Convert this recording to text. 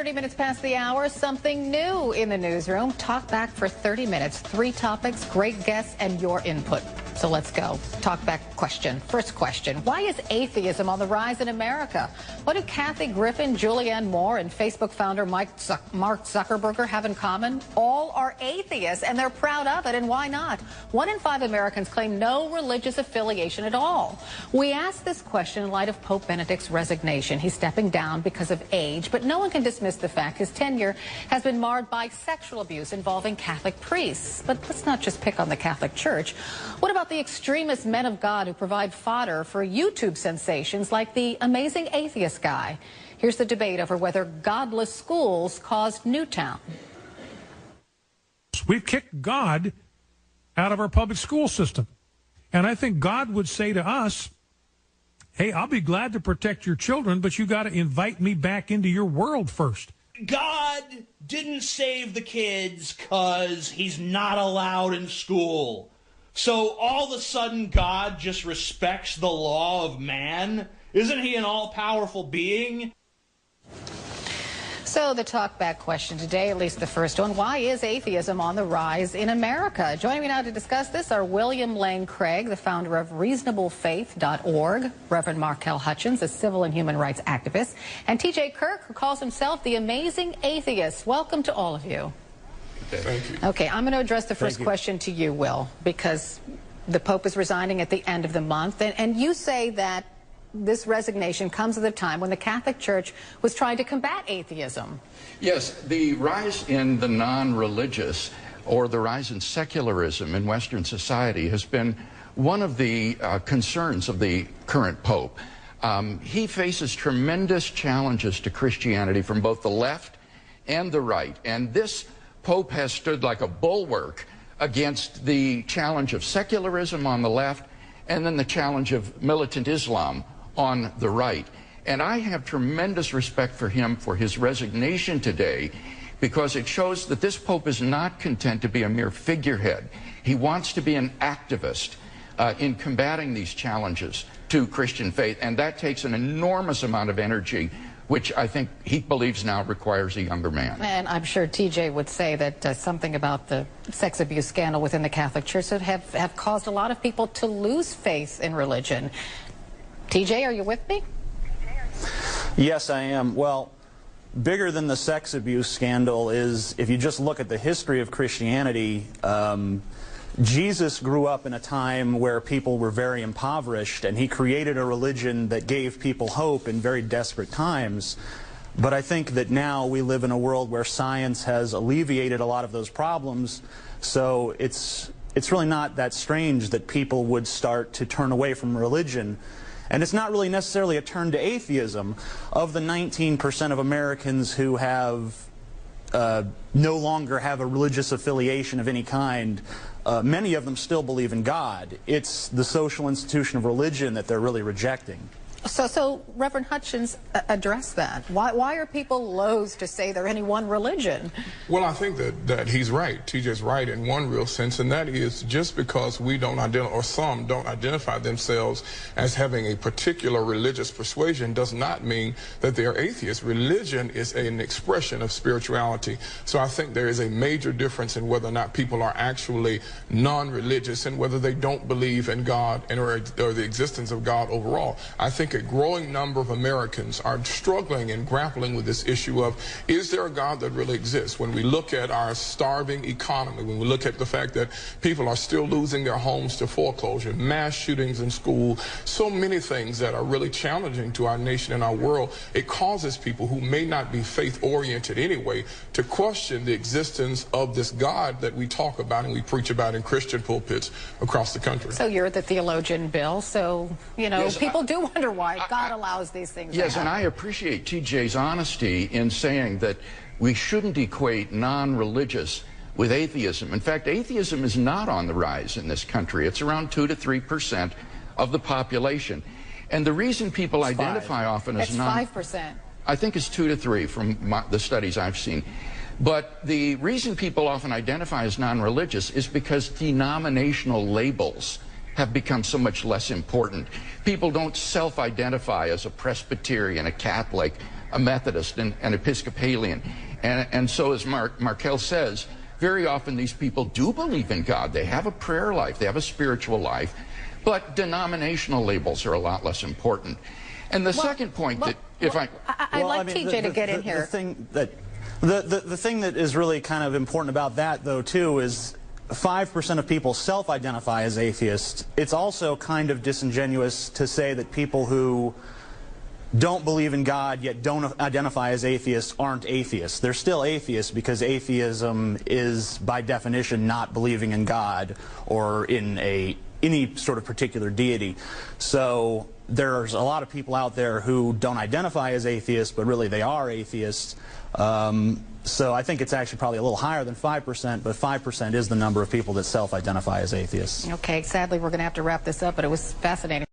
30 minutes past the hour, something new in the newsroom. Talk back for 30 minutes. 3 topics, great guests, and your input. So let's go. Talk back question. First question. Why is atheism on the rise in America? What do Kathy Griffin, Julianne Moore, and Facebook founder Mark Zuckerberg have in common? All are atheists, and they're proud of it, and why not? 1 in 5 Americans claim no religious affiliation at all. We asked this question in light of Pope Benedict's resignation. He's stepping down because of age, but no one can dismiss the fact his tenure has been marred by sexual abuse involving Catholic priests. But let's not just pick on the Catholic Church. What about the extremist men of God who provide fodder for YouTube sensations like the Amazing Atheist guy? Here's the debate over whether godless schools caused Newtown. We've kicked God out of our public school system. And I think God would say to us, hey, I'll be glad to protect your children, but you got to invite me back into your world first. God didn't save the kids because he's not allowed in school. So all of a sudden God just respects the law of man? Isn't he an all-powerful being? So the talkback question today, at least the first one, why is atheism on the rise in America? Joining me now to discuss this are William Lane Craig, the founder of reasonablefaith.org, Reverend Markel Hutchins, a civil and human rights activist, and T.J. Kirk, who calls himself the Amazing Atheist. Welcome to all of you. Thank you. Okay, I'm going to address the first question to you, Will, because the Pope is resigning at the end of the month, and you say that this resignation comes at a time when the Catholic Church was trying to combat atheism. Yes, the rise in the non-religious, or the rise in secularism in Western society, has been one of the concerns of the current Pope. He faces tremendous challenges to Christianity from both the left and the right, and this Pope has stood like a bulwark against the challenge of secularism on the left and then the challenge of militant Islam on the right. And I have tremendous respect for him for his resignation today, because it shows that this Pope is not content to be a mere figurehead. He wants to be an activist in combating these challenges to Christian faith, and that takes an enormous amount of energy, which I think he believes now requires a younger man. And I'm sure TJ would say that something about the sex abuse scandal within the Catholic Church that have caused a lot of people to lose faith in religion. TJ, are you with me? Yes, I am. Well, bigger than the sex abuse scandal is, if you just look at the history of Christianity, Jesus grew up in a time where people were very impoverished, and he created a religion that gave people hope in very desperate times. But I think that now we live in a world where science has alleviated a lot of those problems, so it's really not that strange that people would start to turn away from religion. And it's not really necessarily a turn to atheism. Of the 19% of Americans who have no longer have a religious affiliation of any kind, many of them still believe in God. It's the social institution of religion that they're really rejecting. So Reverend Hutchins, address that. Why are people loath to say they're any one religion? Well, I think that he's right. TJ's right in one real sense, and that is just because we don't identify, or some don't identify themselves as having a particular religious persuasion does not mean that they are atheists. Religion is an expression of spirituality. So I think there is a major difference in whether or not people are actually non-religious and whether they don't believe in God or the existence of God overall. I think a growing number of Americans are struggling and grappling with this issue of, is there a God that really exists? When we look at our starving economy, when we look at the fact that people are still losing their homes to foreclosure, mass shootings in school, so many things that are really challenging to our nation and our world, it causes people who may not be faith-oriented anyway to question the existence of this God that we talk about and we preach about in Christian pulpits across the country. So you're the theologian, Bill, so, you know, yes, people do wonder why God allows these things. Yes, and I appreciate TJ's honesty in saying that we shouldn't equate non-religious with atheism. In fact, atheism is not on the rise in this country. It's around 2 to 3% of the population. And the reason people identify often as 5%. I think it's 2 to 3 from the studies I've seen. But the reason people often identify as non-religious is because denominational labels have become so much less important. People don't self-identify as a Presbyterian, a Catholic, a Methodist, an Episcopalian. And so, as Markel says, very often these people do believe in God. They have a prayer life, they have a spiritual life, but denominational labels are a lot less important. And the second point that, if I... I'd like TJ to get in here. The thing that is really kind of important about that, though, too, is 5% of people self-identify as atheists. It's also kind of disingenuous to say that people who don't believe in God yet don't identify as atheists aren't atheists. They're still atheists because atheism is, by definition, not believing in God or in any sort of particular deity. So there's a lot of people out there who don't identify as atheists, but really they are atheists. So I think it's actually probably a little higher than 5%, but 5% is the number of people that self-identify as atheists. Okay, sadly, we're going to have to wrap this up, but it was fascinating.